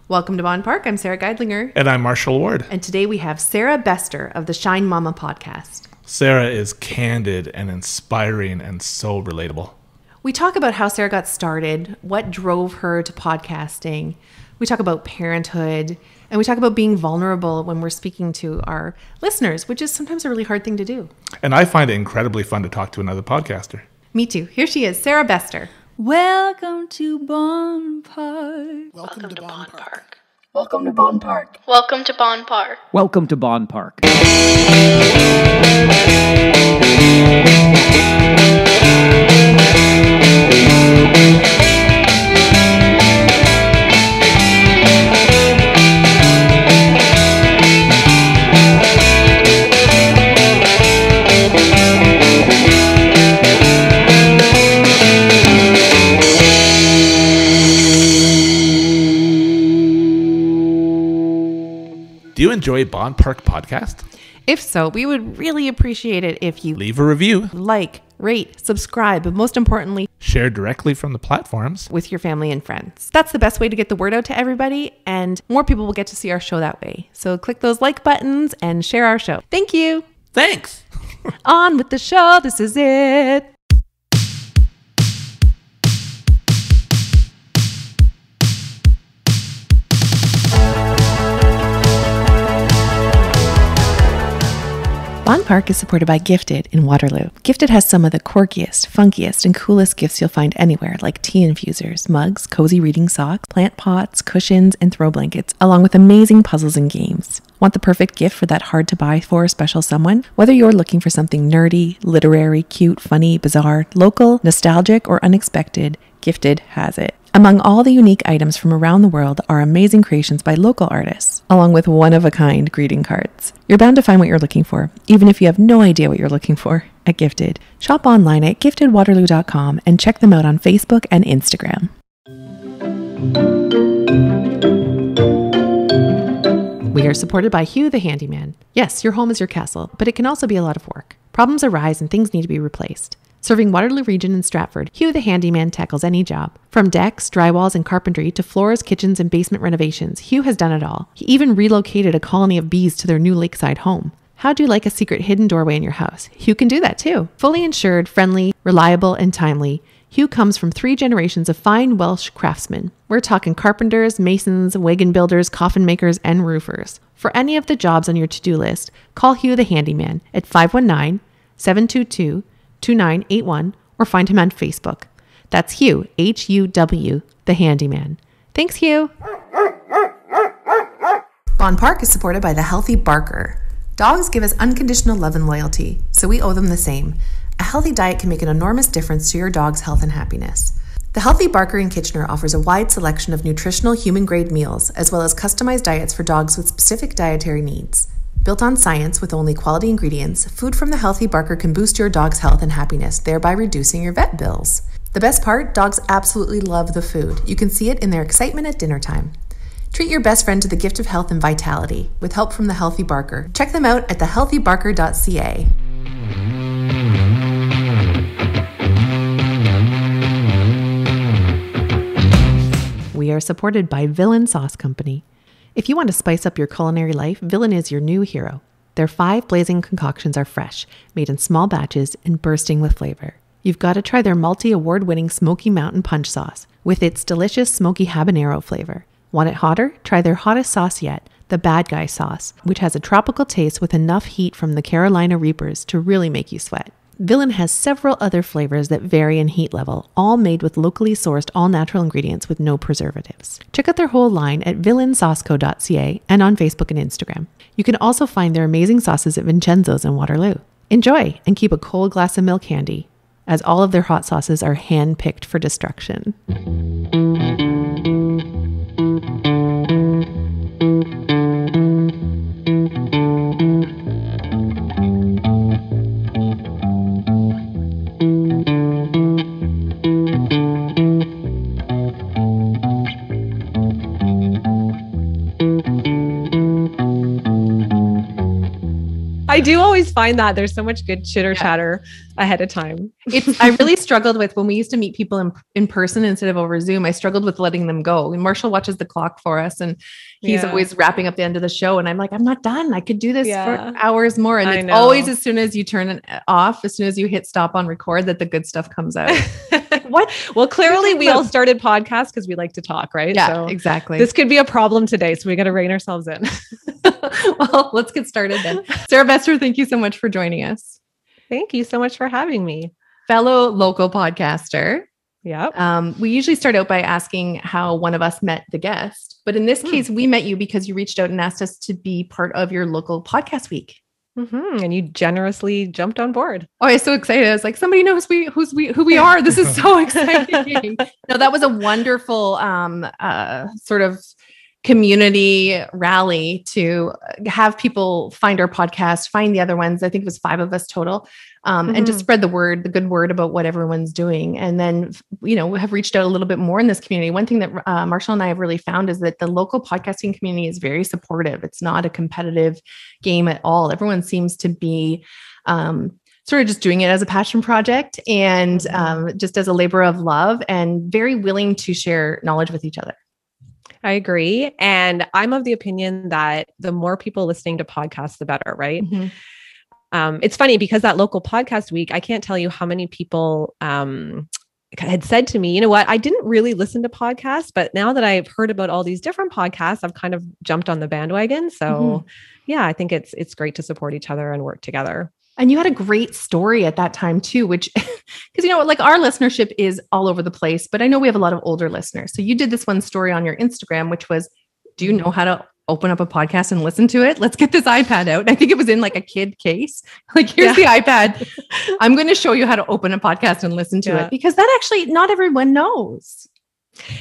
Welcome to Bonn Park. I'm Sara Geidlinger. And I'm Marshall Ward. And today we have Sara Bester of the Shine Mama podcast. Sara is candid and inspiring and so relatable. We talk about how Sara got started, what drove her to podcasting. We talk about parenthood, and we talk about being vulnerable when we're speaking to our listeners, which is sometimes a really hard thing to do. And I find it incredibly fun to talk to another podcaster. Me too. Here she is, Sara Bester. Welcome to Bonn Park. Welcome to Bonn Park. Welcome to Bonn Park. Welcome to Bonn Park. Welcome to Bonn Park. Do you enjoy Bonn Park podcast? If so, we would really appreciate it if you Leave a review. like, rate, subscribe, but most importantly, Share directly from the platforms. with your family and friends. That's the best way to get the word out to everybody, and more people will get to see our show that way. So click those like buttons and share our show. Thank you. Thanks. On with the show. This is it. Bonn Park is supported by Gifted in Waterloo. Gifted has some of the quirkiest, funkiest, and coolest gifts you'll find anywhere, like tea infusers, mugs, cozy reading socks, plant pots, cushions, and throw blankets, along with amazing puzzles and games. Want the perfect gift for that hard-to-buy-for special someone? Whether you're looking for something nerdy, literary, cute, funny, bizarre, local, nostalgic, or unexpected, Gifted has it. Among all the unique items from around the world are amazing creations by local artists, along with one-of-a-kind greeting cards. You're bound to find what you're looking for, even if you have no idea what you're looking for, at Gifted. Shop online at giftedwaterloo.com and check them out on Facebook and Instagram. We are supported by Hugh the Handyman. Yes, your home is your castle, but it can also be a lot of work. Problems arise and things need to be replaced. Serving Waterloo Region and Stratford, Hugh the Handyman tackles any job. From decks, drywalls, and carpentry to floors, kitchens, and basement renovations, Hugh has done it all. He even relocated a colony of bees to their new lakeside home. How'd you like a secret hidden doorway in your house? Hugh can do that too. Fully insured, friendly, reliable, and timely, Hugh comes from 3 generations of fine Welsh craftsmen. We're talking carpenters, masons, wagon builders, coffin makers, and roofers. For any of the jobs on your to-do list, call Hugh the Handyman at 519-722-2981 or find him on Facebook. That's Hugh, H-U-W, the Handyman. Thanks, Hugh. Bonn Park is supported by the Healthy Barker. Dogs give us unconditional love and loyalty, so we owe them the same. A healthy diet can make an enormous difference to your dog's health and happiness. The Healthy Barker in Kitchener offers a wide selection of nutritional human-grade meals, as well as customized diets for dogs with specific dietary needs. Built on science with only quality ingredients, food from the Healthy Barker can boost your dog's health and happiness, thereby reducing your vet bills. The best part? Dogs absolutely love the food. You can see it in their excitement at dinner time. Treat your best friend to the gift of health and vitality with help from the Healthy Barker. Check them out at thehealthybarker.ca. We are supported by Villain Sauce Company. If you want to spice up your culinary life, Villain is your new hero. Their 5 blazing concoctions are fresh, made in small batches, and bursting with flavor. You've got to try their multi-award-winning Smoky Mountain Punch Sauce with its delicious smoky habanero flavor. Want it hotter? Try their hottest sauce yet, the Bad Guy Sauce, which has a tropical taste with enough heat from the Carolina Reapers to really make you sweat. Villain has several other flavors that vary in heat level, all made with locally sourced all-natural ingredients with no preservatives. Check out their whole line at villainsauceco.ca and on Facebook and Instagram. You can also find their amazing sauces at Vincenzo's in Waterloo. Enjoy and keep a cold glass of milk handy, as all of their hot sauces are hand-picked for destruction. I do always find that there's so much good chitter chatter ahead of time. I really struggled with when we used to meet people in person instead of over Zoom. I struggled with letting them go. And Marshall watches the clock for us, and he's always wrapping up the end of the show. And I'm like, I'm not done. I could do this for hours more. And it's always as soon as you turn it off, as soon as you hit stop on record, that the good stuff comes out. What? Well, clearly we all started podcasts because we like to talk, right? Yeah, so exactly. This could be a problem today. So we got to rein ourselves in. Well, let's get started then. Sara Besser, thank you so much for joining us. Thank you so much for having me. Fellow local podcaster. Yeah. We usually start out by asking how one of us met the guest, but in this case, we met you because you reached out and asked us to be part of your local podcast week. Mm-hmm. And you generously jumped on board. Oh, I was so excited. I was like, somebody knows who we are. This is so exciting. No, that was a wonderful sort of community rally to have people find our podcast, find the other ones. I think it was 5 of us total. And just spread the good word about what everyone's doing. And then, we have reached out a little bit more in this community. One thing that Marshall and I have really found is that the local podcasting community is very supportive. It's not a competitive game at all. Everyone seems to be sort of just doing it as a passion project and just as a labor of love, and very willing to share knowledge with each other. I agree. And I'm of the opinion that the more people listening to podcasts, the better, right? It's funny because that local podcast week, I can't tell you how many people had said to me, you know what, I didn't really listen to podcasts, but now that I've heard about all these different podcasts, I've kind of jumped on the bandwagon. So yeah, I think it's great to support each other and work together. And you had a great story at that time too, which, because, like our listenership is all over the place, but I know we have a lot of older listeners. So you did this one story on your Instagram, which was, do you know how to open up a podcast and listen to it? Let's get this iPad out. And I think it was in like a kid case. Like, here's the iPad. I'm going to show you how to open a podcast and listen to it, because that actually not everyone knows.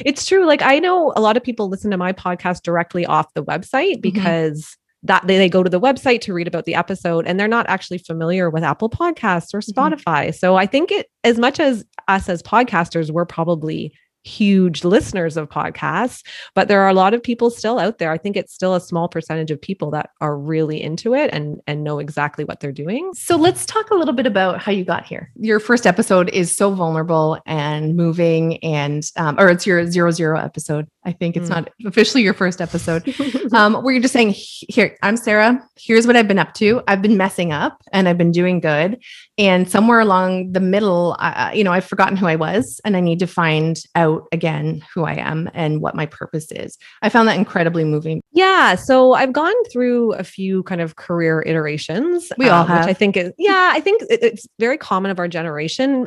It's true. Like, I know a lot of people listen to my podcast directly off the website because that they go to the website to read about the episode, and they're not actually familiar with Apple Podcasts or Spotify. So I think as much as us as podcasters, we're probably huge listeners of podcasts, but there are a lot of people still out there. I think it's still a small percentage of people that are really into it and know exactly what they're doing. So let's talk a little bit about how you got here. Your first episode is so vulnerable and moving, and or it's your 00 episode. I think it's not officially your first episode, where you're just saying, here, I'm Sara. Here's what I've been up to. I've been messing up and I've been doing good. And somewhere along the middle, I've forgotten who I was, and I need to find out again who I am and what my purpose is. I found that incredibly moving. Yeah. So I've gone through a few kind of career iterations. We all have. Which I think it's very common of our generation.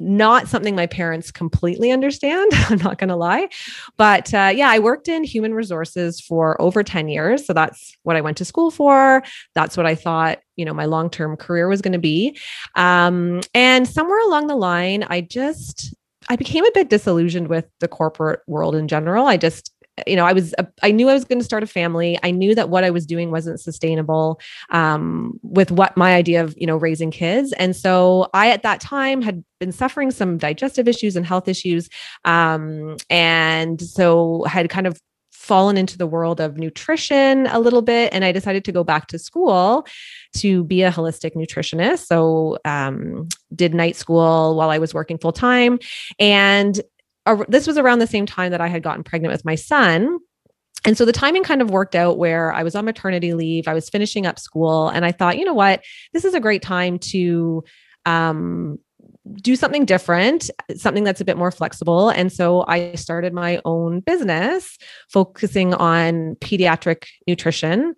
Not something my parents completely understand. I'm not going to lie. But I worked in human resources for over 10 years. So that's what I went to school for. That's what I thought, my long-term career was going to be. And somewhere along the line, I became a bit disillusioned with the corporate world in general. I knew I was going to start a family. I knew that what I was doing wasn't sustainable with what my idea of, raising kids. And so I, at that time, had been suffering some digestive issues and health issues. And so had kind of fallen into the world of nutrition a little bit. And I decided to go back to school to be a holistic nutritionist. So did night school while I was working full time. And this was around the same time that I had gotten pregnant with my son. And so the timing kind of worked out where I was on maternity leave. I was finishing up school, and I thought, you know what, this is a great time to do something different, something that's a bit more flexible. And so I started my own business focusing on pediatric nutrition,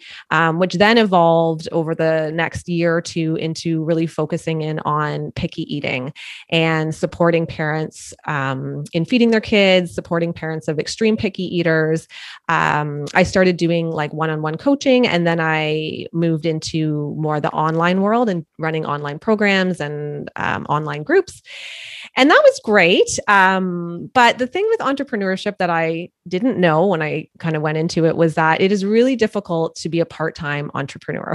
which then evolved over the next year or two into really focusing in on picky eating and supporting parents in feeding their kids, supporting parents of extreme picky eaters. I started doing like one-on-one coaching, and then I moved into more the online world and running online programs and online groups. And that was great. But the thing with entrepreneurship that I didn't know when I kind of went into it was that it is really difficult to be a part-time entrepreneur.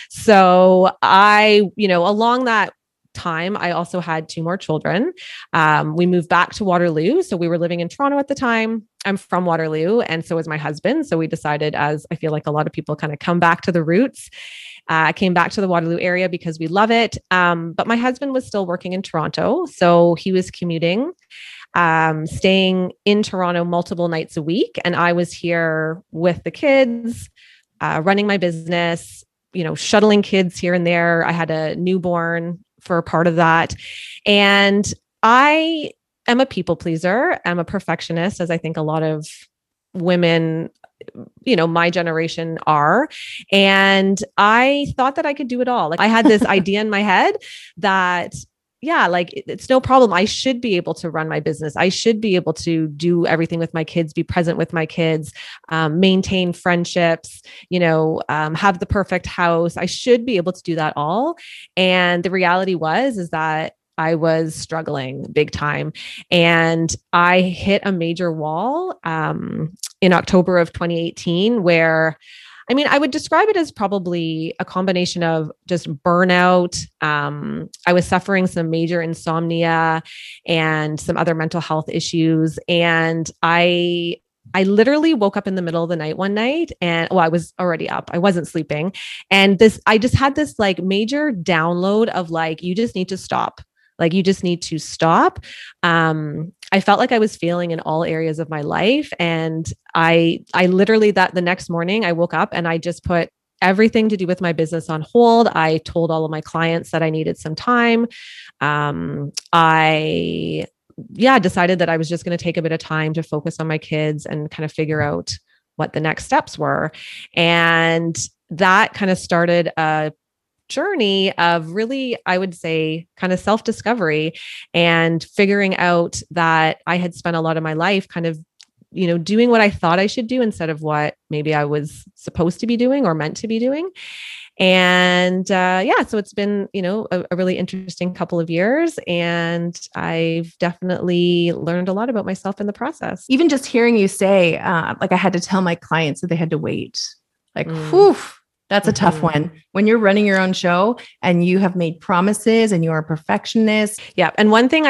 So along that time, I also had 2 more children. We moved back to Waterloo. So we were living in Toronto at the time. I'm from Waterloo, and so is my husband. So we decided, as I feel like a lot of people kind of come back to the roots, came back to the Waterloo area because we love it. But my husband was still working in Toronto. So he was commuting, staying in Toronto multiple nights a week. And I was here with the kids, running my business, shuttling kids here and there. I had a newborn for a part of that. And I am a people pleaser. I'm a perfectionist, as I think a lot of women, my generation are. And I thought that I could do it all. Like I had this idea in my head that, yeah, like it's no problem. I should be able to run my business. I should be able to do everything with my kids, be present with my kids, maintain friendships, have the perfect house. I should be able to do that all. And the reality is that I was struggling big time. And I hit a major wall in October of 2018, where, I would describe it as probably a combination of just burnout. I was suffering some major insomnia and some other mental health issues. And I literally woke up in the middle of the night one night and, I was already up. I wasn't sleeping. And I just had this like major download of like, you just need to stop. Like, you just need to stop. I felt like I was failing in all areas of my life. And I literally the next morning I woke up and I just put everything to do with my business on hold. I told all of my clients that I needed some time. I decided that I was just going to take a bit of time to focus on my kids and kind of figure out what the next steps were. And that kind of started a journey of really, I would say, kind of self-discovery and figuring out that I had spent a lot of my life kind of, doing what I thought I should do instead of what maybe I was supposed to be doing or meant to be doing. And so it's been, a really interesting couple of years, and I've definitely learned a lot about myself in the process. Even just hearing you say, like I had to tell my clients that they had to wait, like, whew. That's a tough one when you're running your own show and you have made promises and you are a perfectionist. Yeah. And one thing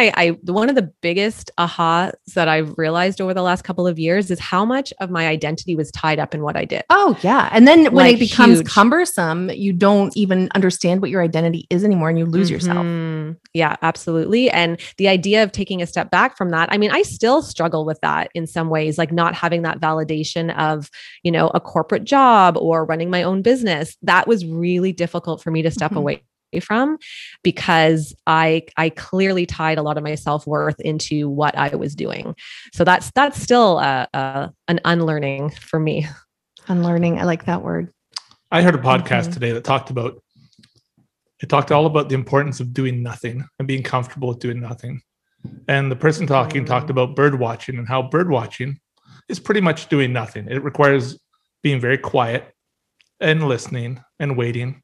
one of the biggest ahas that I've realized over the last couple of years is how much of my identity was tied up in what I did. Oh yeah. And then when like it becomes huge. Cumbersome, you don't even understand what your identity is anymore and you lose yourself. Yeah, absolutely. And the idea of taking a step back from that, I still struggle with that in some ways, like not having that validation of, a corporate job or running my own business. That was really difficult for me to step away from, because I clearly tied a lot of my self-worth into what I was doing. So that's still an unlearning for me. Unlearning. I like that word. I heard a podcast today that talked all about the importance of doing nothing and being comfortable with doing nothing. And the person talking talked about bird watching and how bird watching is pretty much doing nothing. It requires being very quiet and listening and waiting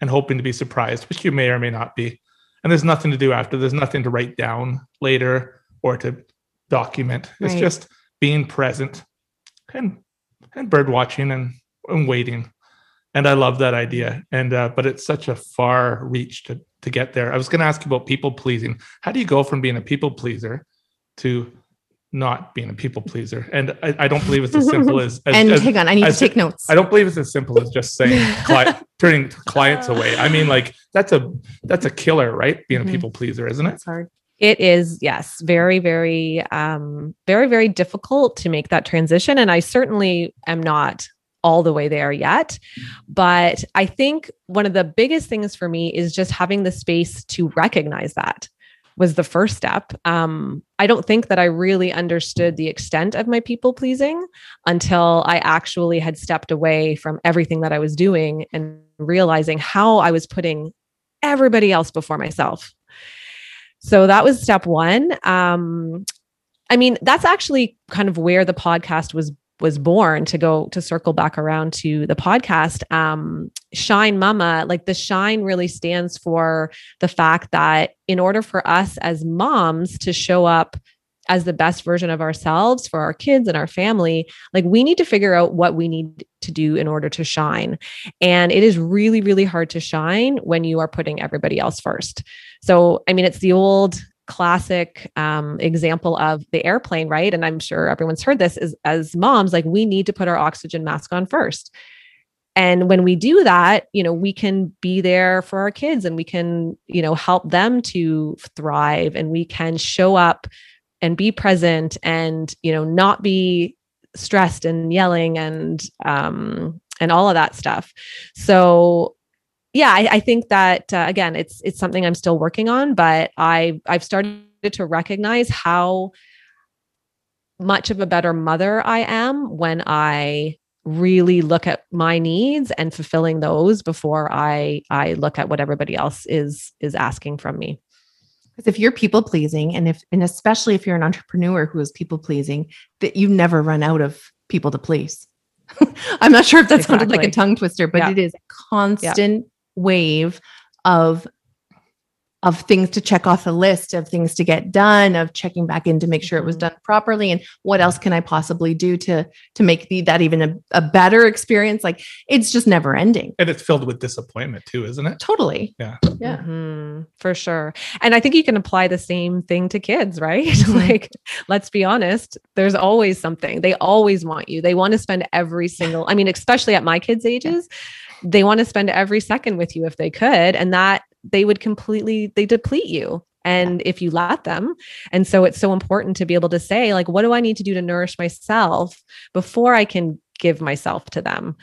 and hoping to be surprised, which you may or may not be. And there's nothing to do after. There's nothing to write down later or to document. It's just being present and bird watching and waiting. And I love that idea. And but it's such a far reach to get there. I was going to ask you about people pleasing. How do you go from being a people pleaser to not being a people pleaser? And I don't believe it's as simple as hang on, I need to take notes. I don't believe it's as simple as just saying turning clients away. Like that's a killer, right? Being a people pleaser, isn't it? It's hard. It is, yes, very, very, very, very difficult to make that transition. And I certainly am not all the way there yet. But I think one of the biggest things for me is just having the space to recognize that was the first step. I don't think that I really understood the extent of my people pleasing until I actually had stepped away from everything that I was doing and realizing how I was putting everybody else before myself. So that was step one. That's actually kind of where the podcast was born, to circle back around to the podcast. Shine Mama, like the shine really stands for the fact that in order for us as moms to show up as the best version of ourselves for our kids and our family, like we need to figure out what we need to do in order to shine. And it is really, really hard to shine when you are putting everybody else first. So, it's the old classic example of the airplane, right? And I'm sure everyone's heard this, is as moms, like we need to put our oxygen mask on first. And when we do that, we can be there for our kids, and we can, help them to thrive, and we can show up and be present, and, not be stressed and yelling and all of that stuff. So yeah, I think that, again, it's something I'm still working on, but I've started to recognize how much of a better mother I am when I really look at my needs and fulfilling those before I look at what everybody else is asking from me. Because if you're people pleasing, and especially if you're an entrepreneur who is people pleasing, that you never run out of people to please. I'm not sure if that sounded like a tongue twister, but it is a constant wave of things to check off the list, of things to get done, of checking back in to make sure it was done properly. And what else can I possibly do to make that even a better experience? Like, it's just never ending. And it's filled with disappointment too, isn't it? Totally. Yeah. Yeah. Mm-hmm. For sure. And I think you can apply the same thing to kids, right? Like, let's be honest, there's always something. They always want you. They want to spend especially at my kids' ages, they want to spend every second with you if they could. And that they deplete you. And if you let them. And so it's so important to be able to say, like, what do I need to do to nourish myself before I can give myself to them?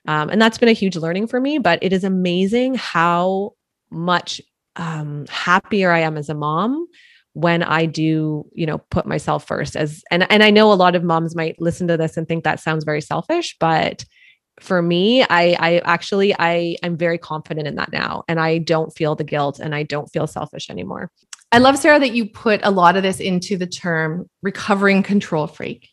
And that's been a huge learning for me, but it is amazing how much happier I am as a mom when I do, put myself first. And I know a lot of moms might listen to this and think that sounds very selfish, but for me, I'm very confident in that now, and I don't feel the guilt, and I don't feel selfish anymore. I love, Sarah, that you put a lot of this into the term recovering control freak.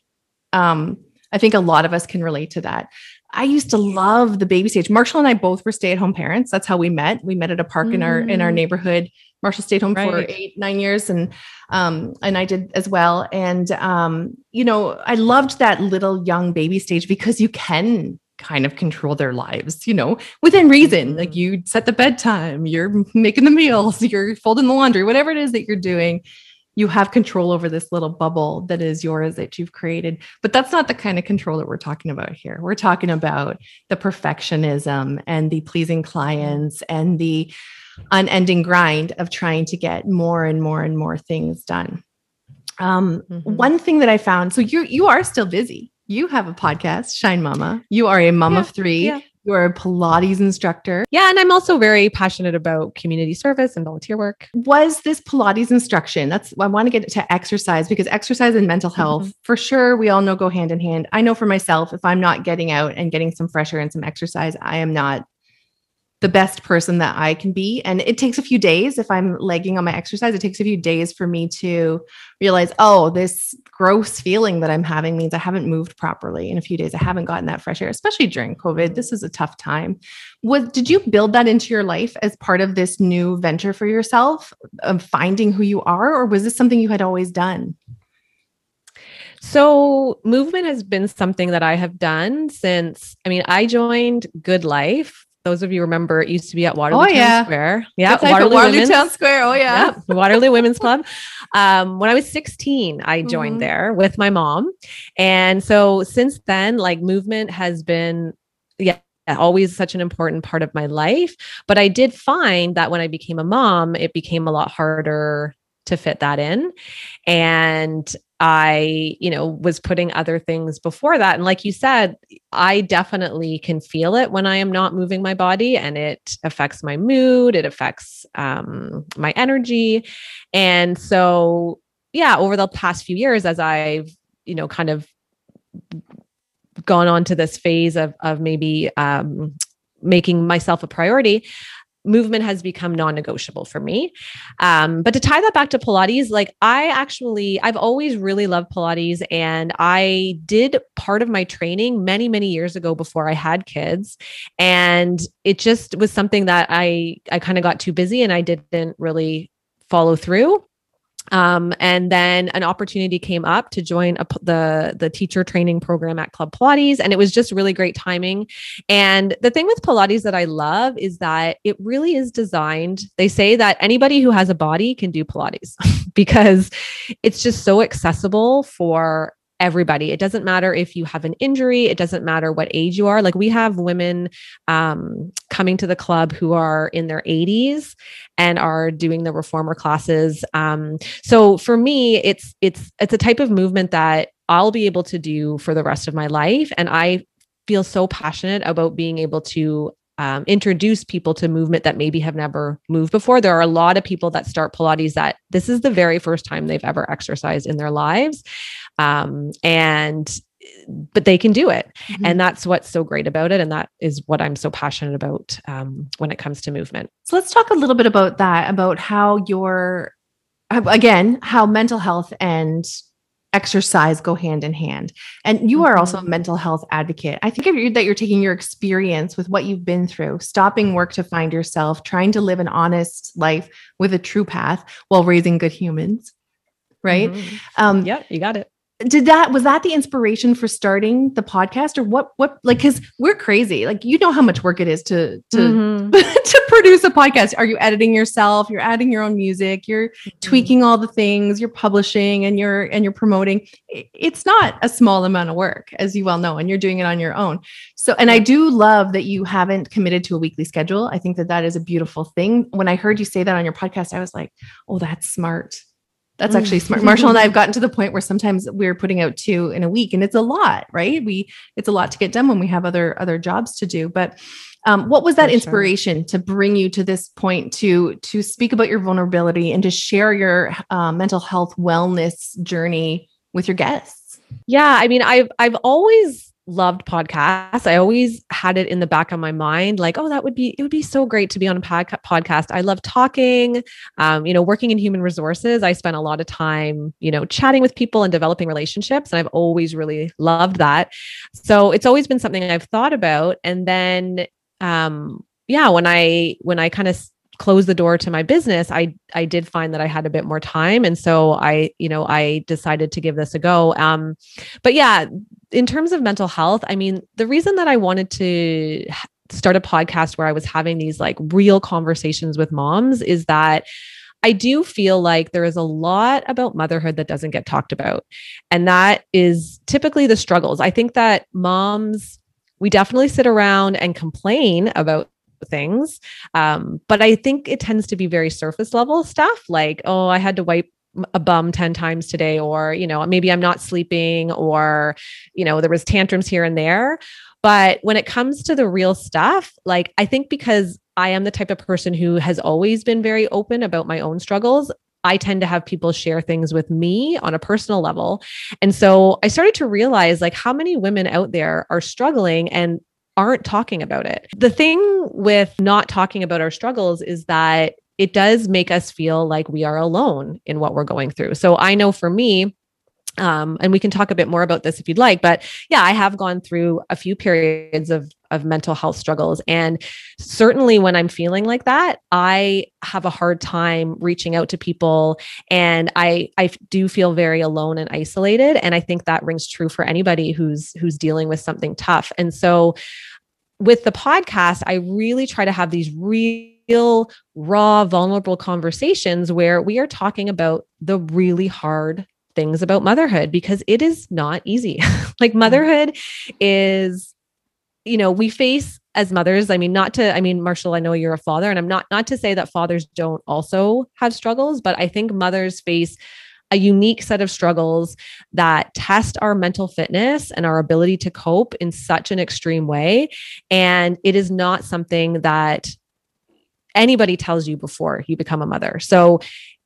I think a lot of us can relate to that. I used to love the baby stage. Marshall and I both were stay-at-home parents. That's how we met. We met at a park in our neighborhood. Marshall stayed home for 8-9 years, and I did as well. And I loved that little young baby stage because you can kind of control their lives, within reason. Like, you set the bedtime, you're making the meals, you're folding the laundry, whatever it is that you're doing, you have control over this little bubble that is yours, that you've created. But that's not the kind of control that we're talking about here. We're talking about the perfectionism and the pleasing clients and the unending grind of trying to get more and more and more things done. One thing that I found, so you are still busy. You have a podcast, Shine Mama. You are a mom of 3. Yeah. You are a Pilates instructor. Yeah. And I'm also very passionate about community service and volunteer work. Was this Pilates instruction? I want to get to exercise, because exercise and mental health, for sure, we all know go hand in hand. I know for myself, if I'm not getting out and getting some fresh air and some exercise, I am not the best person that I can be. And it takes a few days. If I'm lagging on my exercise, it takes a few days for me to realize, oh, this gross feeling that I'm having means I haven't moved properly. In a few days, I haven't gotten that fresh air, especially during COVID. This is a tough time. Did you build that into your life as part of this new venture for yourself of finding who you are? Or was this something you had always done? So movement has been something that I have done since, I joined Good Life. Those of you remember, it used to be at Waterloo Town Square. Yeah, Waterloo Town Square. Oh, yeah. Waterloo Women's Club. When I was 16, I joined there with my mom. And so since then, like, movement has been, always such an important part of my life. But I did find that when I became a mom, it became a lot harder to fit that in. And I, was putting other things before that. And like you said, I definitely can feel it when I am not moving my body, and it affects my mood. It affects my energy. And so, over the past few years, as I've, kind of gone on to this phase of maybe making myself a priority, movement has become non-negotiable for me. But to tie that back to Pilates, like, I've always really loved Pilates, and I did part of my training many, many years ago before I had kids. And it just was something that I kind of got too busy, and I didn't really follow through. And then an opportunity came up to join the teacher training program at Club Pilates. And it was just really great timing. And the thing with Pilates that I love is that it really is designed. They say that anybody who has a body can do Pilates because it's just so accessible for everybody. It doesn't matter if you have an injury. It doesn't matter what age you are. Like we have women coming to the club who are in their 80s and are doing the reformer classes. So for me, it's a type of movement that I'll be able to do for the rest of my life. And I feel so passionate about being able to introduce people to movement that maybe have never moved before. There are a lot of people that start Pilates that this is the very first time they've ever exercised in their lives. But they can do it. Mm-hmm. And that's what's so great about it. And that is what I'm so passionate about when it comes to movement. So let's talk a little bit about that, about how how mental health and exercise go hand in hand. And you are also a mental health advocate. I think that you're taking your experience with what you've been through, stopping work to find yourself, trying to live an honest life with a true path while raising good humans. Right? Mm-hmm. Yeah, you got it. Was that the inspiration for starting the podcast, or what, like, cause we're crazy. Like, you know how much work it is to to produce a podcast. Are you editing yourself? You're adding your own music, you're tweaking all the things, you're publishing and you're promoting. It's not a small amount of work, as you well know, and you're doing it on your own. So, and I do love that you haven't committed to a weekly schedule. I think that is a beautiful thing. When I heard you say that on your podcast, I was like, oh, that's smart. That's actually smart. Marshall and I have gotten to the point where sometimes we're putting out 2 in a week, and it's a lot, right? It's a lot to get done when we have other jobs to do. But what was that inspiration to bring you to this point to speak about your vulnerability and to share your mental health wellness journey with your guests? Yeah, I mean, I've always loved podcasts. I always had it in the back of my mind, like, oh, it would be so great to be on a podcast. I love talking, working in human resources. I spent a lot of time, chatting with people and developing relationships. And I've always really loved that. So it's always been something I've thought about. And then, when I kind of closed the door to my business, I did find that I had a bit more time. And so I decided to give this a go. But yeah, in terms of mental health, I mean, the reason that I wanted to start a podcast where I was having these like real conversations with moms is that I do feel like there is a lot about motherhood that doesn't get talked about. And that is typically the struggles. I think that moms, we definitely sit around and complain about things. But I think it tends to be very surface level stuff like, oh, I had to wipe a bum 10 times today, or, maybe I'm not sleeping, or, there was tantrums here and there. But when it comes to the real stuff, like, I think because I am the type of person who has always been very open about my own struggles, I tend to have people share things with me on a personal level. And so I started to realize like how many women out there are struggling and aren't talking about it. The thing with not talking about our struggles is that it does make us feel like we are alone in what we're going through. So I know for me, and we can talk a bit more about this if you'd like, but yeah, I have gone through a few periods of mental health struggles. And certainly when I'm feeling like that, I have a hard time reaching out to people. And I do feel very alone and isolated. And I think that rings true for anybody who's dealing with something tough. And so with the podcast, I really try to have these real, raw, vulnerable conversations where we are talking about the really hard things about motherhood, because it is not easy. Like motherhood is, we face as mothers, Marshall, I know you're a father, and I'm not to say that fathers don't also have struggles, but I think mothers face a unique set of struggles that test our mental fitness and our ability to cope in such an extreme way. And it is not something that anybody tells you before you become a mother. So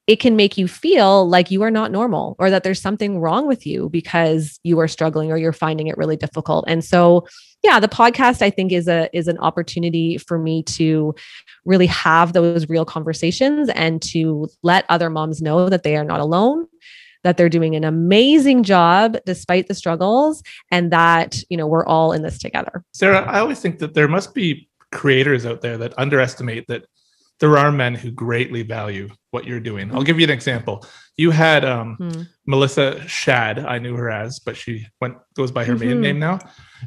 it can make you feel like you are not normal, or that there's something wrong with you because you are struggling or you're finding it really difficult. And so, yeah, the podcast, I think, is an opportunity for me to really have those real conversations and to let other moms know that they are not alone, that they're doing an amazing job despite the struggles, and that, we're all in this together. Sara, I always think that there must be creators out there that underestimate that there are men who greatly value what you're doing. I'll give you an example. You had Melissa Shad, I knew her as, but she goes by her maiden name now.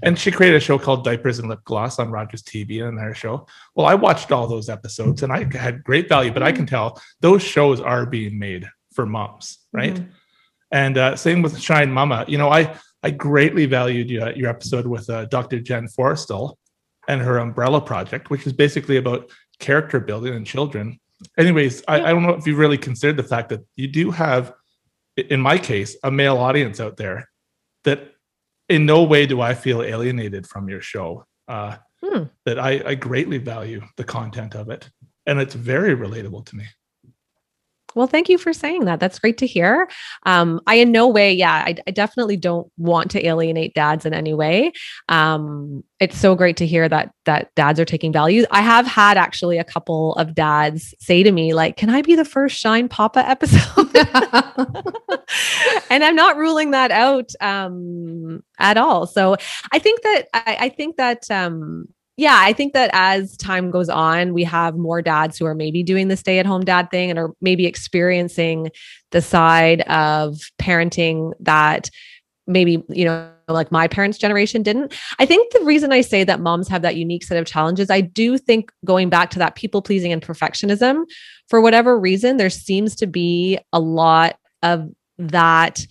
And she created a show called Diapers and Lip Gloss on Rogers TV and her show. Well, I watched all those episodes and I had great value, but I can tell those shows are being made for moms, right? And same with Shine Mama. You know, I greatly valued your episode with Dr. Jen Forrestal and her Umbrella Project, which is basically about character building in children. Anyways, I don't know if you really considered the fact that you do have, in my case, a male audience out there that in no way do I feel alienated from your show. That I greatly value the content of it. And it's very relatable to me. Well, thank you for saying that. That's great to hear. I in no way, I definitely don't want to alienate dads in any way. It's so great to hear that dads are taking value. I have had actually a couple of dads say to me, like, can I be the first Shine Papa episode? And I'm not ruling that out at all. So I think that as time goes on, we have more dads who are maybe doing the stay-at-home dad thing and are maybe experiencing the side of parenting that maybe, you know, like my parents' generation didn't. I think the reason I say that moms have that unique set of challenges, I do think going back to that people pleasing and perfectionism, for whatever reason, there seems to be a lot of that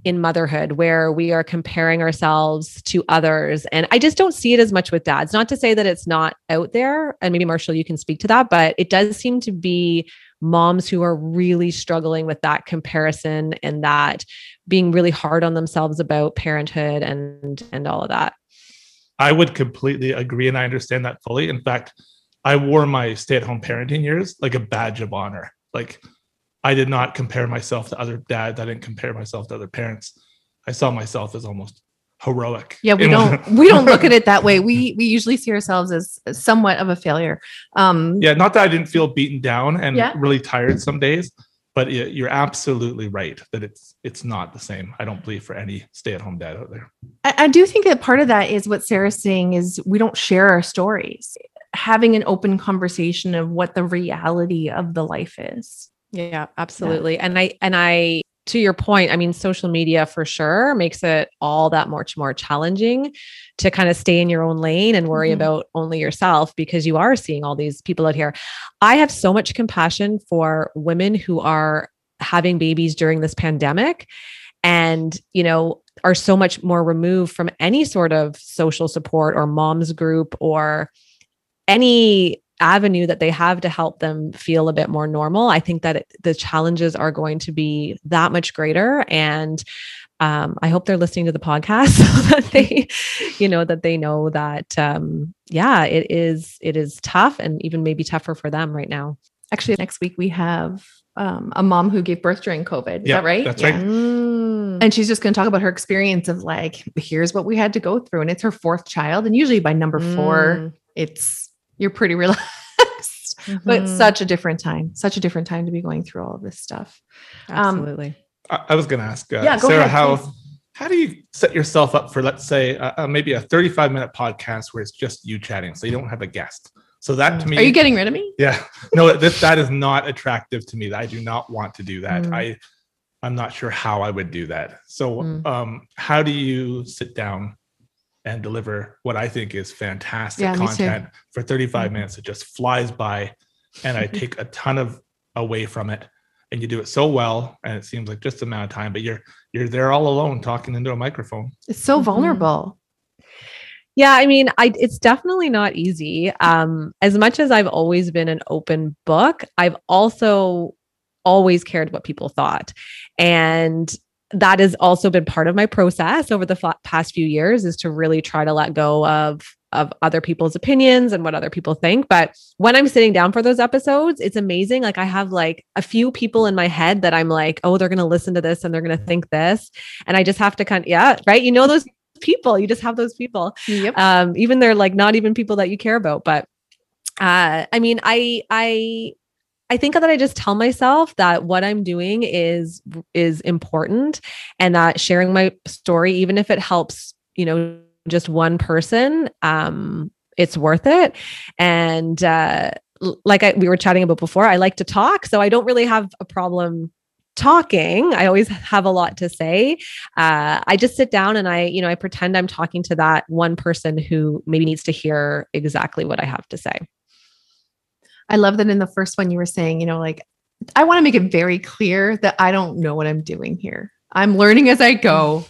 in motherhood where we are comparing ourselves to others. And I just don't see it as much with dads. Not to say that it's not out there. And maybe Marshall, you can speak to that, but it does seem to be moms who are really struggling with that comparison and that being really hard on themselves about parenthood and all of that. I would completely agree. And I understand that fully. In fact, I wore my stay-at-home parenting years like a badge of honor. Like, I did not compare myself to other dads. I didn't compare myself to other parents. I saw myself as almost heroic. Yeah, we don't look at it that way. We usually see ourselves as somewhat of a failure. Not that I didn't feel beaten down and really tired some days, but you're absolutely right that it's not the same. I don't believe for any stay-at-home dad out there. I do think that part of that is what Sarah's saying is we don't share our stories. Having an open conversation of what the reality of the life is. Yeah, absolutely. Yeah. And I, to your point, I mean, social media for sure makes it all that much more challenging to kind of stay in your own lane and worry about only yourself because you are seeing all these people out here. I have so much compassion for women who are having babies during this pandemic and, you know, are so much more removed from any sort of social support or mom's group or any avenue that they have to help them feel a bit more normal. I think that the challenges are going to be that much greater. And I hope they're listening to the podcast so that they, you know, that they know that, it is tough and even maybe tougher for them right now. Actually, next week we have a mom who gave birth during COVID. Is that right? That's right. And she's just going to talk about her experience of like, here's what we had to go through. And it's her fourth child. And usually by number 4, you're pretty relaxed, but such a different time to be going through all of this stuff. Absolutely. I was going to ask Sarah, ahead, how do you set yourself up for, let's say, maybe a 35-minute podcast where it's just you chatting, so you don't have a guest? So that to me, are you getting rid of me? Yeah, no, that is not attractive to me. I do not want to do that. I'm not sure how I would do that. So, how do you sit down and deliver what I think is fantastic content for 35 minutes? It just flies by and I take a ton of away from it, and you do it so well. And it seems like just the amount of time, but you're there all alone talking into a microphone. It's so vulnerable. Yeah. I mean, it's definitely not easy. As much as I've always been an open book, I've also always cared what people thought. And that has also been part of my process over the past few years, is to really try to let go of other people's opinions and what other people think. But when I'm sitting down for those episodes, it's amazing. Like I have like a few people in my head that I'm like, oh, they're going to listen to this and they're going to think this. And I just have to right. You know, those people, you just have those people. Yep. Even they're like not even people that you care about. But I mean, I think that I just tell myself that what I'm doing is important, and that sharing my story, even if it helps, you know, just one person, it's worth it. And we were chatting about before, I like to talk. So I don't really have a problem talking. I always have a lot to say. I just sit down and I pretend I'm talking to that one person who maybe needs to hear exactly what I have to say. I love that in the first one you were saying, like, I want to make it very clear that I don't know what I'm doing here. I'm learning as I go.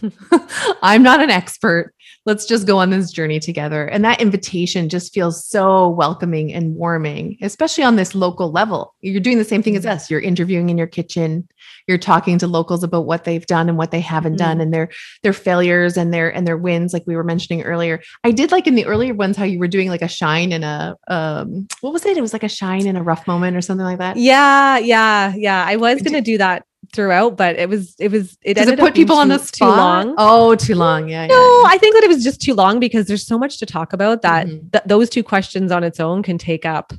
I'm not an expert. Let's just go on this journey together. And that invitation just feels so welcoming and warming, especially on this local level. You're doing the same thing as us. You're interviewing in your kitchen. You're talking to locals about what they've done and what they haven't done, and their failures and their wins, like we were mentioning earlier. I did like in the earlier ones how you were doing like a shine and a what was it? It was like a shine and a rough moment or something like that. Yeah. I was going to do that throughout, but it ended put up being people on the spot? too long. Oh, too long. Yeah. I think that it was just too long because there's so much to talk about that those two questions on its own can take up,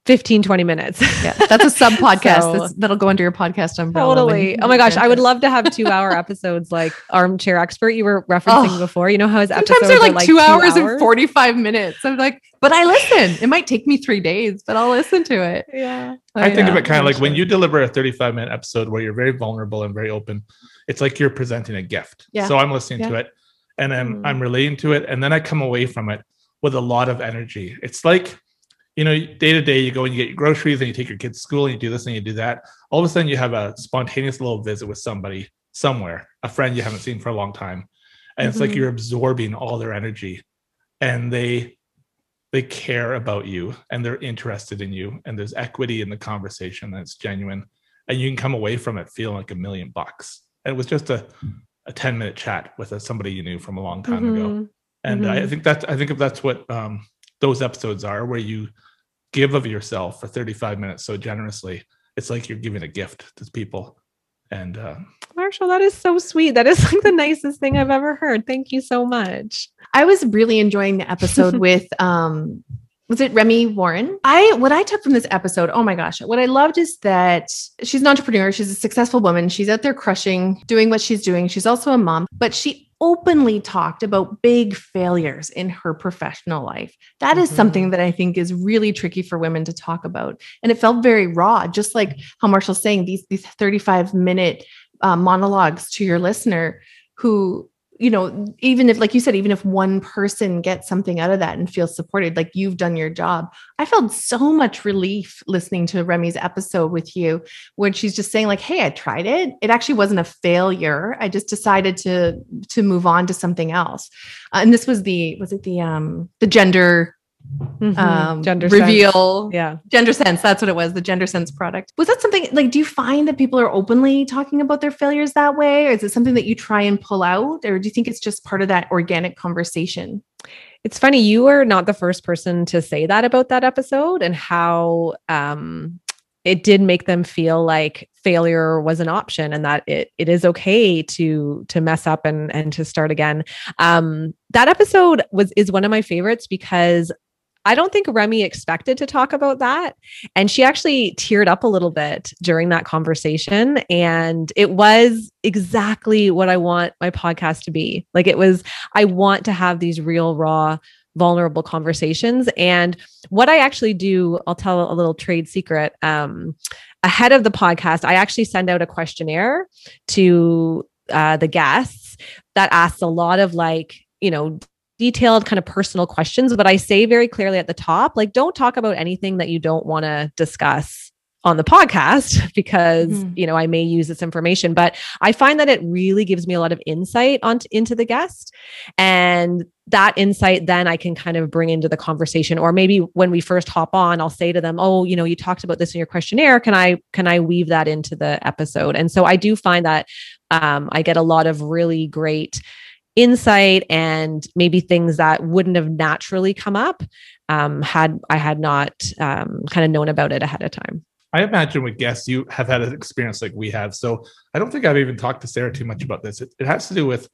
15, 20 minutes. Yeah. That's a sub podcast. That'll go under your podcast umbrella. Totally. Oh my gosh. I would love to have 2-hour episodes like Armchair Expert you were referencing before. You know how his episodes sometimes they're like 2 hours 2 hours? and 45 minutes. I'm like, but I listen. It might take me 3 days, but I'll listen to it. Yeah. I think of it kind of like when you deliver a 35-minute episode where you're very vulnerable and very open, it's like you're presenting a gift. Yeah. So I'm listening to it and then I'm relating to it. And then I come away from it with a lot of energy. It's like, day to day, you go and you get your groceries and you take your kids to school and you do this and you do that. All of a sudden you have a spontaneous little visit with somebody somewhere, a friend you haven't seen for a long time. And it's like you're absorbing all their energy and they care about you and they're interested in you and there's equity in the conversation and it's genuine and you can come away from it feeling like $1 million. And it was just a 10-minute chat with somebody you knew from a long time ago. And I think that's what those episodes are, where you give of yourself for 35 minutes so generously. It's like you're giving a gift to people. And Marshall, that is so sweet. That is like the nicest thing I've ever heard. Thank you so much. I was really enjoying the episode with, was it Remy Warren? What I took from this episode, oh my gosh, what I loved is that she's an entrepreneur. She's a successful woman. She's out there crushing, doing what she's doing. She's also a mom, but she openly talked about big failures in her professional life. That is something that I think is really tricky for women to talk about. And it felt very raw, just like how Marshall's saying, these 35-minute monologues to your listener who, even if, like you said, even if one person gets something out of that and feels supported, like you've done your job. I felt so much relief listening to Remy's episode with you, when she's just saying like, hey, I tried it. It actually wasn't a failure. I just decided to move on to something else. And this was the gender gender reveal. Sense. Yeah. Gender Sense. That's what it was. The Gender Sense product. Was that something like, do you find that people are openly talking about their failures that way? Or is it something that you try and pull out? Or do you think it's just part of that organic conversation? It's funny. You were not the first person to say that about that episode and how, it did make them feel like failure was an option and that it is okay to mess up and to start again. That episode is one of my favorites because I don't think Remy expected to talk about that. And she actually teared up a little bit during that conversation. And it was exactly what I want my podcast to be. Like I want to have these real, raw, vulnerable conversations. And what I actually do, I'll tell a little trade secret. Ahead of the podcast, I actually send out a questionnaire to the guests that asks a lot of detailed kind of personal questions, but I say very clearly at the top, like, don't talk about anything that you don't want to discuss on the podcast because, I may use this information, but I find that it really gives me a lot of insight into the guest. And that insight, then I can kind of bring into the conversation, or maybe when we first hop on, I'll say to them, oh, you talked about this in your questionnaire. Can I weave that into the episode? And so I do find that I get a lot of really great insight and maybe things that wouldn't have naturally come up had I had not kind of known about it ahead of time. I imagine with guests, you have had an experience like we have. So I don't think I've even talked to Sara too much about this. It has to do with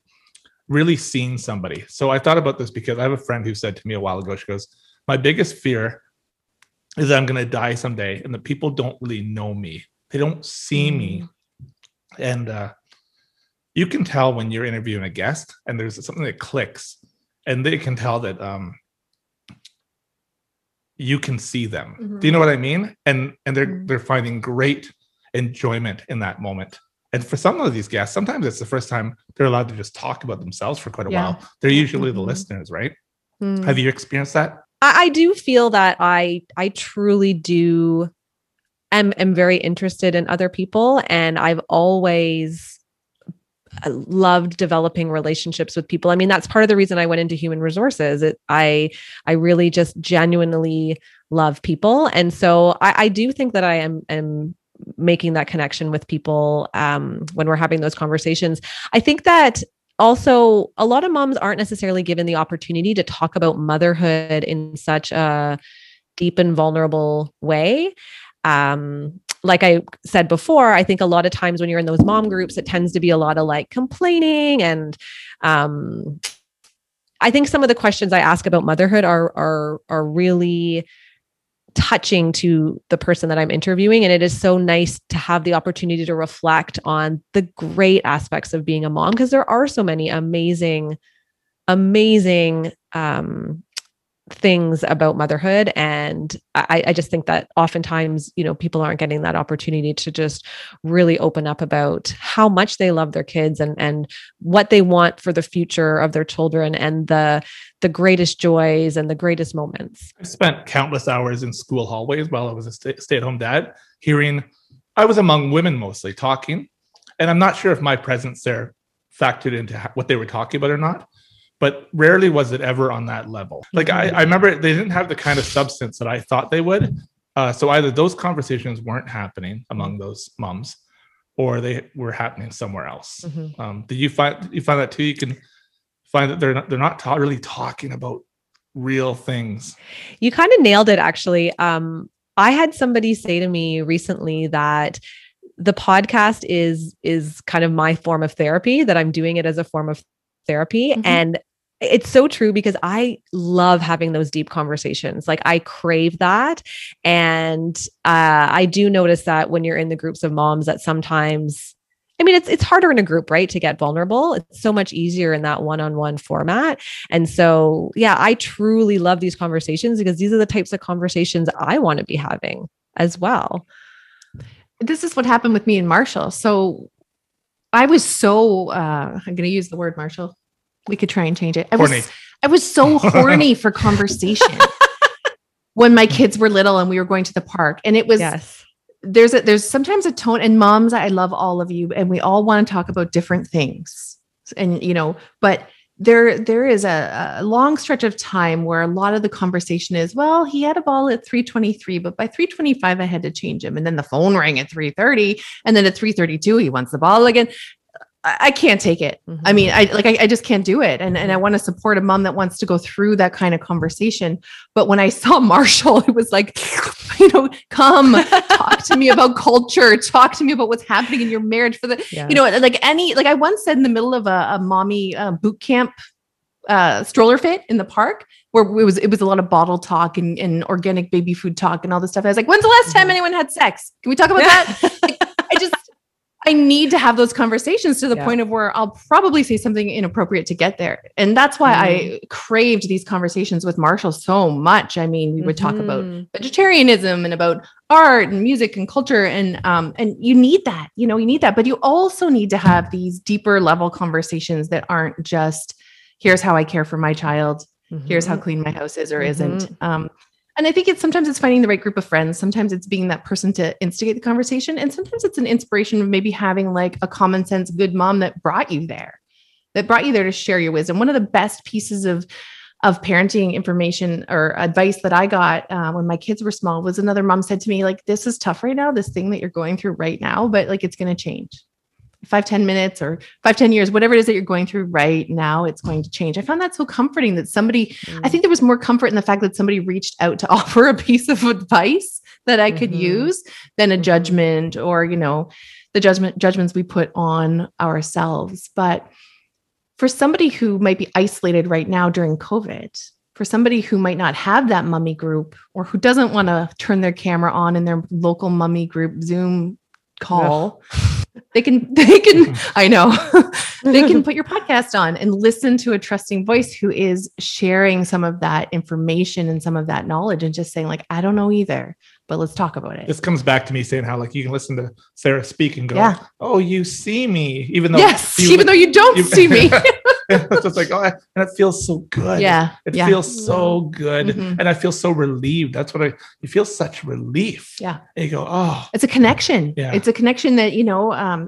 really seeing somebody. So I thought about this because I have a friend who said to me a while ago, she goes, my biggest fear is that I'm going to die someday and the people don't really know me. They don't see me. And you can tell when you're interviewing a guest and there's something that clicks, and they can tell that you can see them. Mm-hmm. Do you know what I mean? And they're finding great enjoyment in that moment. And for some of these guests, sometimes it's the first time they're allowed to just talk about themselves for quite a while. They're usually the listeners, right? Have you experienced that? I do feel that I truly do am very interested in other people. And I've always loved developing relationships with people. I mean, that's part of the reason I went into human resources. I really just genuinely love people. And so I do think that I am making that connection with people when we're having those conversations. I think that also a lot of moms aren't necessarily given the opportunity to talk about motherhood in such a deep and vulnerable way. Like I said before, I think a lot of times when you're in those mom groups, it tends to be a lot of like complaining. And I think some of the questions I ask about motherhood are really touching to the person that I'm interviewing. And it is so nice to have the opportunity to reflect on the great aspects of being a mom, because there are so many amazing things about motherhood. And I just think that oftentimes, people aren't getting that opportunity to just really open up about how much they love their kids and what they want for the future of their children and the greatest joys and the greatest moments. I spent countless hours in school hallways while I was a stay-at-home dad, I was among women mostly talking, and I'm not sure if my presence there factored into what they were talking about or not. But rarely was it ever on that level. Like I remember they didn't have the kind of substance that I thought they would. So either those conversations weren't happening among those moms, or they were happening somewhere else. Did you find that too? You can find that they're not really talking about real things. You kind of nailed it, actually. I had somebody say to me recently that the podcast is kind of my form of therapy, that I'm doing it as a form of therapy. And it's so true, because I love having those deep conversations. Like I crave that. And I do notice that when you're in the groups of moms that sometimes, I mean, it's harder in a group, right? To get vulnerable. It's so much easier in that one-on-one format. And so, yeah, I truly love these conversations, because these are the types of conversations I want to be having as well. This is what happened with me and Marshall. So I was so, I'm going to use the word, Marshall. We could try and change it. I was so horny for conversation when my kids were little and we were going to the park. And it was, there's sometimes a tone, and moms, I love all of you, and we all want to talk about different things. And, but there is a long stretch of time where a lot of the conversation is, well, he had a ball at 3:23, but by 3:25, I had to change him. And then the phone rang at 3:30. And then at 3:32, he wants the ball again. I can't take it. I mean, I just can't do it. And I want to support a mom that wants to go through that kind of conversation. But when I saw Marshall, it was like, come talk to me about culture, talk to me about what's happening in your marriage for the, I once said in the middle of a mommy boot camp stroller fit in the park, where it was a lot of bottle talk and organic baby food talk and all this stuff. I was like, when's the last time anyone had sex? Can we talk about that? I need to have those conversations to the point of where I'll probably say something inappropriate to get there. And that's why I craved these conversations with Marshall so much. I mean, we would talk about vegetarianism and about art and music and culture. And you need that, you need that, but you also need to have these deeper level conversations that aren't just, here's how I care for my child. Here's how clean my house is or isn't. And I think sometimes it's finding the right group of friends. Sometimes it's being that person to instigate the conversation. And sometimes it's an inspiration of maybe having like a common sense, good mom that brought you there to share your wisdom. One of the best pieces of parenting information or advice that I got when my kids were small was another mom said to me, like, this is tough right now, this thing that you're going through right now, but like, it's going to change. 5-10 minutes or 5-10 years, whatever it is that you're going through right now, it's going to change. I found that so comforting that somebody, I think there was more comfort in the fact that somebody reached out to offer a piece of advice that I could use than a judgment or, the judgments we put on ourselves. But for somebody who might be isolated right now during COVID, for somebody who might not have that mummy group or who doesn't want to turn their camera on in their local mummy group Zoom call, I know, they can put your podcast on and listen to a trusting voice who is sharing some of that information and some of that knowledge and just saying like, I don't know either, but let's talk about it. This comes back to me saying how like you can listen to Sara speak and go, oh, you see me, even though even though you don't see me. It's just like, oh, and it feels so good. It feels so good. Mm-hmm. And I feel so relieved. That's what you feel such relief. Yeah. And you go, oh, it's a connection. Yeah. It's a connection that,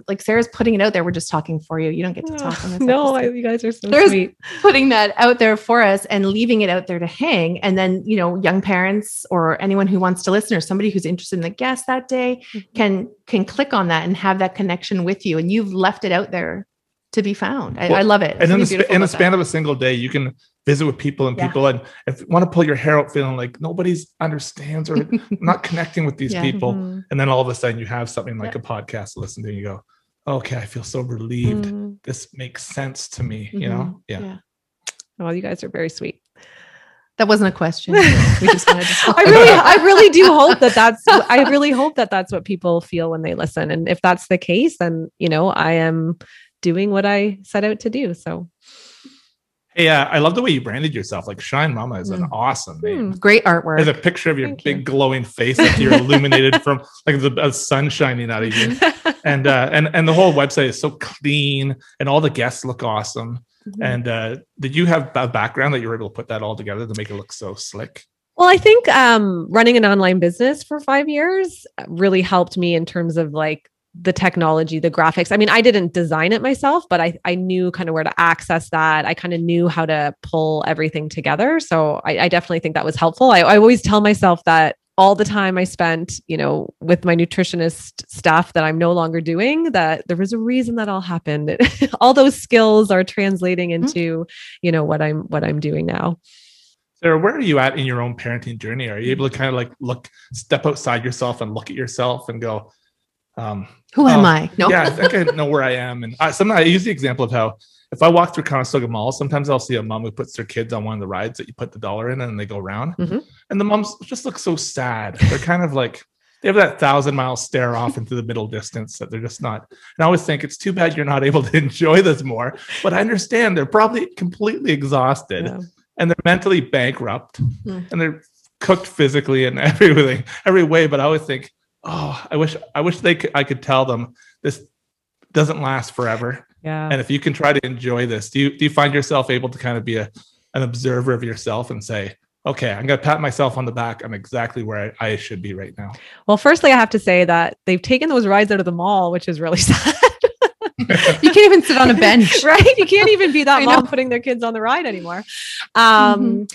like Sarah's putting it out there. We're just talking for you. You don't get to talk on this. You guys are so sweet. Putting that out there for us and leaving it out there to hang. And then, young parents or anyone who wants to listen or somebody who's interested in the guest that day can click on that and have that connection with you. And you've left it out there to be found. I love it. And in the span of a single day, you can visit with people and and if you want to pull your hair out feeling like nobody's understands or not connecting with these people. Mm-hmm. And then all of a sudden you have something like a podcast to listen to and you go, okay, I feel so relieved. Mm-hmm. This makes sense to me, Yeah. Well, you guys are very sweet. That wasn't a question. We just wanted to I really do hope I really hope that that's what people feel when they listen. And if that's the case, then, I am doing what I set out to do. So. Hey, I love the way you branded yourself. Like Shine Mama is an awesome name. Great artwork. There's a picture of your big glowing face that you're illuminated from like the sun shining out of you. And the whole website is so clean and all the guests look awesome. Mm-hmm. And did you have a background that you were able to put that all together to make it look so slick? Well, I think running an online business for 5 years really helped me in terms of like the technology, the graphics. I mean, I didn't design it myself, but I knew kind of where to access that. I kind of knew how to pull everything together. So I definitely think that was helpful. I always tell myself that all the time I spent, with my nutritionist stuff that I'm no longer doing, that there was a reason that all happened. All those skills are translating into, what I'm doing now. Sara, where are you at in your own parenting journey? Are you able to kind of like step outside yourself and look at yourself and go, who am I? No. Yeah, I think I know where I am. And sometimes I use the example of how if I walk through Conestoga Mall, sometimes I'll see a mom who puts their kids on one of the rides that you put the $1 in and they go around. Mm-hmm. And the moms just look so sad. They're kind of like, they have that 1,000-mile stare off into the middle distance that they're just not. And I always think it's too bad you're not able to enjoy this more. But I understand they're probably completely exhausted and they're mentally bankrupt and they're cooked physically and every way. But I always think, oh, I wish I could tell them this doesn't last forever. Yeah. And if you can try to enjoy this, do you find yourself able to kind of be an observer of yourself and say, okay, I'm going to pat myself on the back. I'm exactly where I should be right now. Well, firstly, I have to say that they've taken those rides out of the mall, which is really sad. You can't even sit on a bench, right? You can't even be that mom putting their kids on the ride anymore. Well,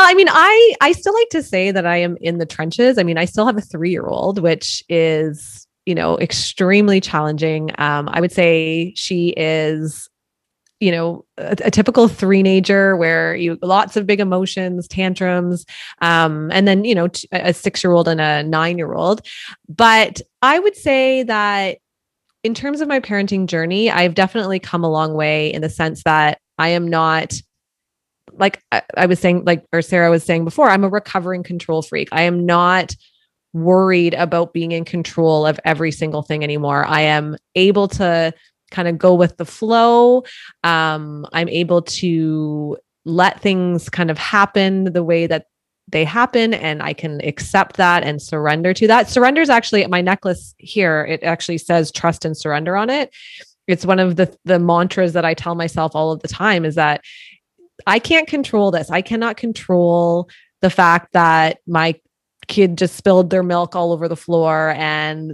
I mean, I still like to say that I am in the trenches. I mean, I still have a 3-year-old, which is, extremely challenging. I would say she is, a typical 3-nager where lots of big emotions, tantrums, and then, a 6-year-old and a 9-year-old. But I would say that in terms of my parenting journey, I've definitely come a long way in the sense that I am not, like I was saying, or Sara was saying before, I'm a recovering control freak. I am not worried about being in control of every single thing anymore. I am able to kind of go with the flow. I'm able to let things kind of happen the way that they happen. And I can accept that and surrender to that. Surrender is actually my necklace here. It actually says trust and surrender on it. It's one of the mantras that I tell myself all of the time is that I can't control this. I cannot control the fact that my kid just spilled their milk all over the floor and,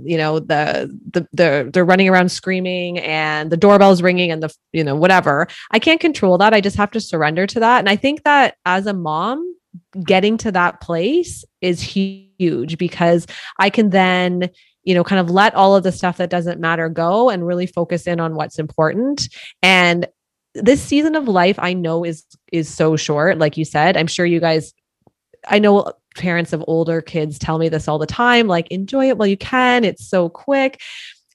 they're running around screaming and the doorbell's ringing and whatever. I can't control that. I just have to surrender to that. And I think that as a mom, getting to that place is huge because I can then, kind of let all of the stuff that doesn't matter go and really focus in on what's important. And this season of life, I know is so short. Like you said, I'm sure you guys, I know parents of older kids tell me this all the time, like enjoy it while you can. It's so quick.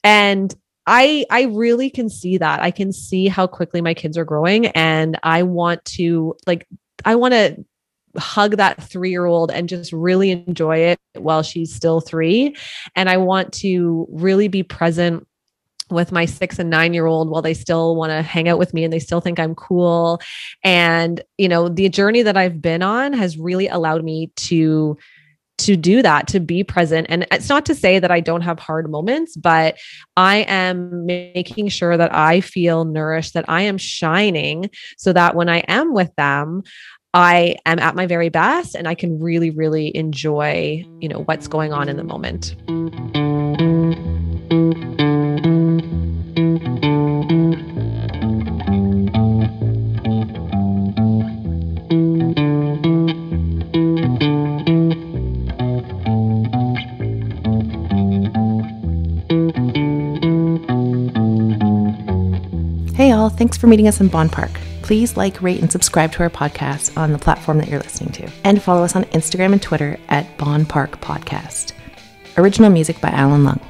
And I really can see that. I can see how quickly my kids are growing. And I want to hug that 3-year-old and just really enjoy it while she's still 3. And I want to really be present with my 6 and 9-year-old while they still want to hang out with me and they still think I'm cool. And, the journey that I've been on has really allowed me to do that, to be present. And it's not to say that I don't have hard moments, but I am making sure that I feel nourished, that I am shining, so that when I am with them, I am at my very best and I can really, really enjoy, what's going on in the moment. Hey all, thanks for meeting us in Bonn Park. Please like, rate, and subscribe to our podcast on the platform that you're listening to. And follow us on Instagram and Twitter at Bonn Park Podcast. Original music by Alan Lung.